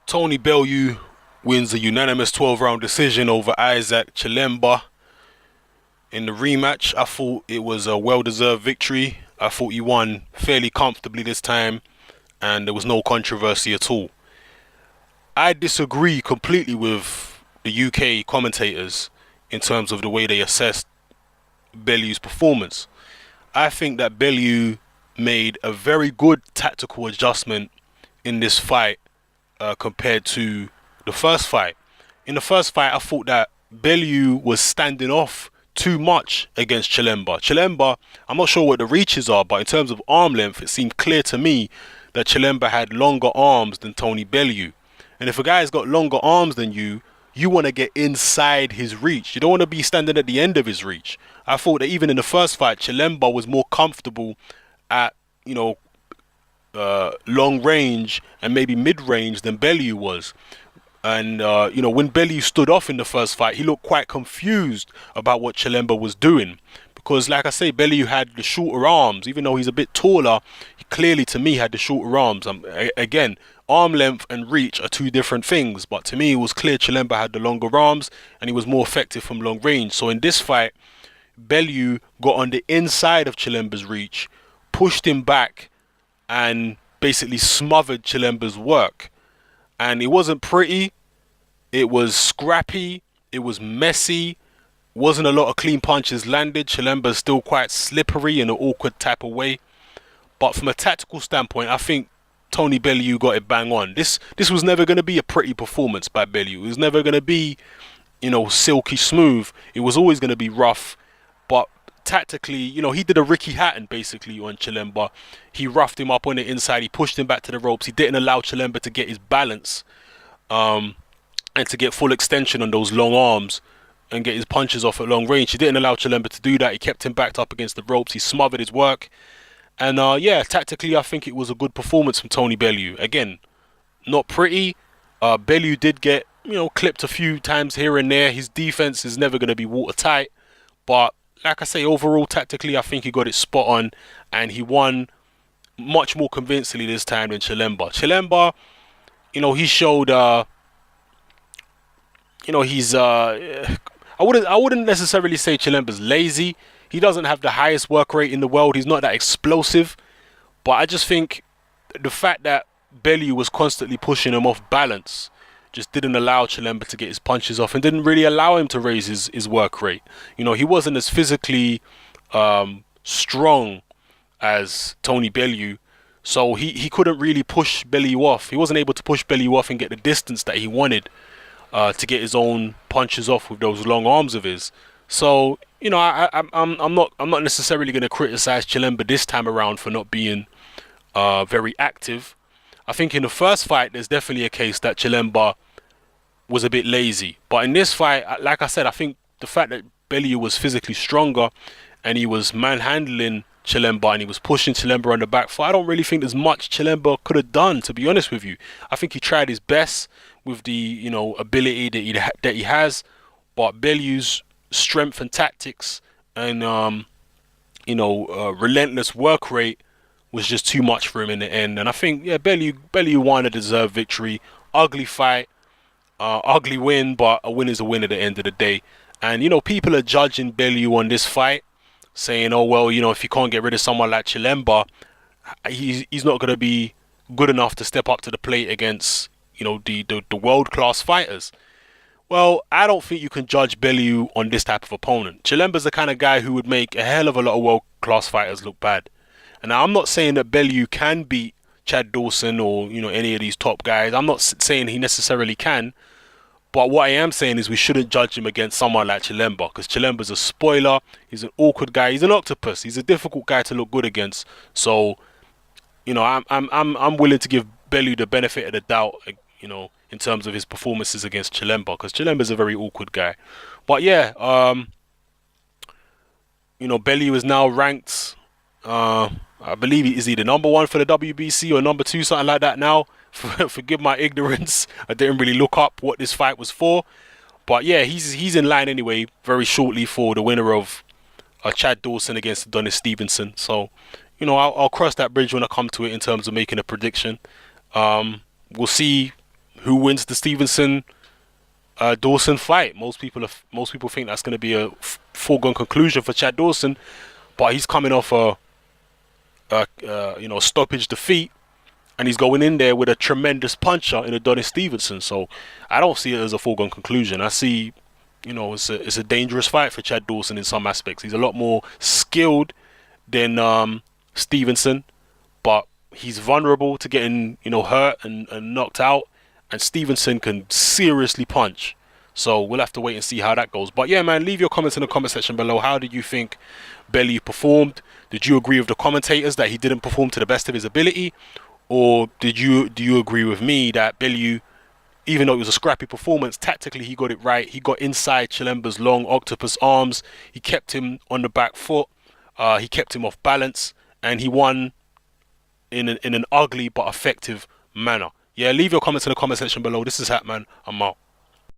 Tony Bellew wins a unanimous 12-round decision over Issac Chilemba in the rematch. I thought it was a well-deserved victory. I thought he won fairly comfortably this time, and there was no controversy at all. I disagree completely with the UK commentators in terms of the way they assessed Bellew's performance. I think that Bellew made a very good tactical adjustment in this fight compared to the first fight. In the first fight, I thought that Bellew was standing off too much against Chilemba. Chilemba, I'm not sure what the reaches are, but in terms of arm length, it seemed clear to me that Chilemba had longer arms than Tony Bellew. And if a guy's got longer arms than you want to get inside his reach. You don't want to be standing at the end of his reach. I thought that even in the first fight, Chilemba was more comfortable at, long range and maybe mid range than Bellew was. And, when Bellew stood off in the first fight, he looked quite confused about what Chilemba was doing. Because, like I say, Bellew had the shorter arms. Even though he's a bit taller, he clearly, to me, had the shorter arms. Again, arm length and reach are two different things. But to me, it was clear Chilemba had the longer arms and he was more effective from long range. So in this fight, Bellew got on the inside of Chilemba's reach, pushed him back, and basically smothered Chilemba's work. And it wasn't pretty. It was scrappy. It was messy. Wasn't a lot of clean punches landed. Chilemba's still quite slippery in an awkward type of way. But from a tactical standpoint, I think Tony Bellew got it bang on. This was never going to be a pretty performance by Bellew. It was never going to be, silky smooth. It was always going to be rough. But tactically, he did a Ricky Hatton basically on Chilemba. He roughed him up on the inside. He pushed him back to the ropes. He didn't allow Chilemba to get his balance and to get full extension on those long arms and get his punches off at long range. He didn't allow Chilemba to do that. He kept him backed up against the ropes. He smothered his work. And tactically, I think it was a good performance from Tony Bellew. Again, not pretty. Bellew did get, clipped a few times here and there. His defense is never going to be watertight. But like I say, overall, tactically, I think he got it spot on. And he won much more convincingly this time than Chilemba. Chilemba, he showed, I wouldn't necessarily say Chilemba's lazy. He doesn't have the highest work rate in the world. He's not that explosive. But I just think the fact that Bellew was constantly pushing him off balance just didn't allow Chilemba to get his punches off and didn't really allow him to raise his work rate. He wasn't as physically strong as Tony Bellew. So he couldn't really push Bellew off. He wasn't able to push Bellew off and get the distance that he wanted to get his own punches off with those long arms of his. So, I'm not necessarily going to criticize Chilemba this time around for not being very active. I think in the first fight, there's definitely a case that Chilemba was a bit lazy. But in this fight, like I said, I think the fact that Bellew was physically stronger and he was manhandling Chilemba and he was pushing Chilemba on the back foot, I don't really think there's much Chilemba could have done, to be honest with you. I think he tried his best with the, ability that he has. But Bellew's strength and tactics and relentless work rate was just too much for him in the end. And I think Bellew won a deserved victory. Ugly fight, ugly win, but a win is a win at the end of the day. And people are judging Bellew on this fight, saying, oh well, if you can't get rid of someone like Chilemba, he's not going to be good enough to step up to the plate against the world-class fighters. Well, I don't think you can judge Bellew on this type of opponent. Chilemba's the kind of guy who would make a hell of a lot of world-class fighters look bad. And now, I'm not saying that Bellew can beat Chad Dawson or, any of these top guys. I'm not saying he necessarily can. But what I am saying is we shouldn't judge him against someone like Chilemba, because Chilemba's a spoiler. He's an awkward guy. He's an octopus. He's a difficult guy to look good against. So, I'm willing to give Bellew the benefit of the doubt, in terms of his performances against Chilemba, because Chilemba's a very awkward guy. But yeah, Bellew is now ranked, I believe is he the number one for the WBC or number two, something like that now. Forgive my ignorance. I didn't really look up what this fight was for. But yeah, he's in line anyway, very shortly for the winner of Chad Dawson against Adonis Stevenson. So, I'll cross that bridge when I come to it in terms of making a prediction. We'll see who wins the Stevenson Dawson fight. Most people think that's going to be a foregone conclusion for Chad Dawson, but he's coming off a stoppage defeat, and he's going in there with a tremendous puncher in Adonis Stevenson. So I don't see it as a foregone conclusion. I see, it's a dangerous fight for Chad Dawson in some aspects. He's a lot more skilled than Stevenson, but he's vulnerable to getting hurt and knocked out. And Stevenson can seriously punch. So we'll have to wait and see how that goes. But yeah, man, leave your comments in the comment section below. How did you think Bellew performed? Did you agree with the commentators that he didn't perform to the best of his ability? Or do you agree with me that Bellew, even though it was a scrappy performance, tactically he got it right. He got inside Chilemba's long octopus arms. He kept him on the back foot. He kept him off balance. And he won in an ugly but effective manner. Yeah, leave your comments in the comment section below. This is Hatman. I'm out.